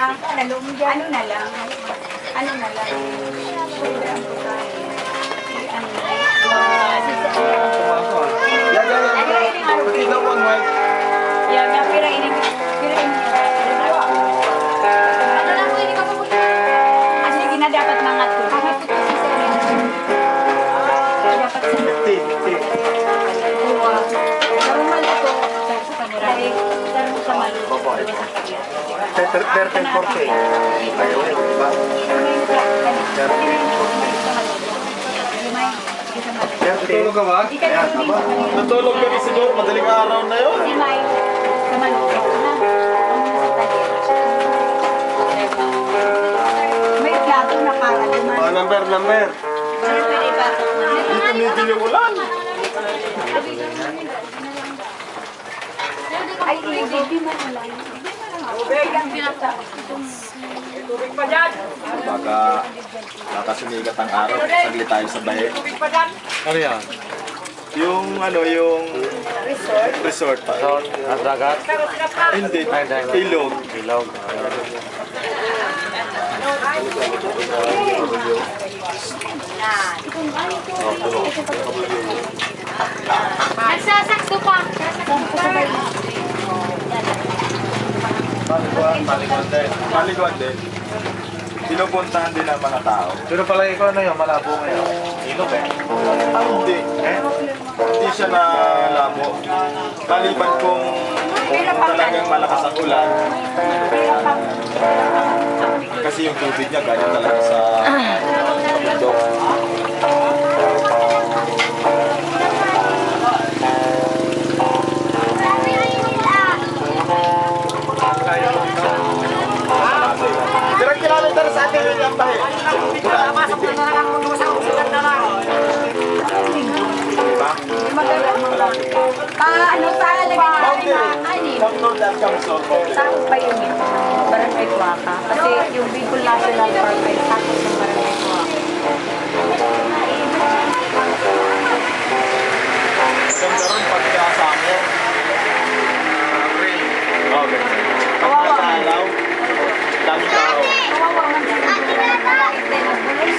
Ha? Ano na lang? Ano na lang? Dapat mga to. Dapat Natulog ka ba? Natulog ka rin siguro, madaling araw na yun. may plato na para duman. Number. Dito medyo yung ulan. Ay, baby man lang. Baka sumigat ang araw, saglit tayo sa bahe. Ano yan? Yung resort pa. At dagat? Hindi, ilog. Ilog. Nagsasakto pa. Paliguan din. Pinupuntahan din ng mga tao. Pero pala ikaw ano yun, malabo ngayon. Ilog eh. Hindi. Hindi siya na labo. Maliban kung talagang malakas ang ulan. Kasi yung tubig niya galing talaga sa bundok. Dirang kilometer sa atin yung lambahe. Pasok na lang ang mundo sa usulan na lang. Diba? Ano pa lagay Mount Road Council. Saan pa yun eh? Barangay Tuaca. Kasi yung Bicol National Park ay sakot ng Barangay Tuaca. Maganda rin pagka summer. Rain. Oh, ganda. Pagka sa alaw, daming tao. Kawawa man sa mga bulos.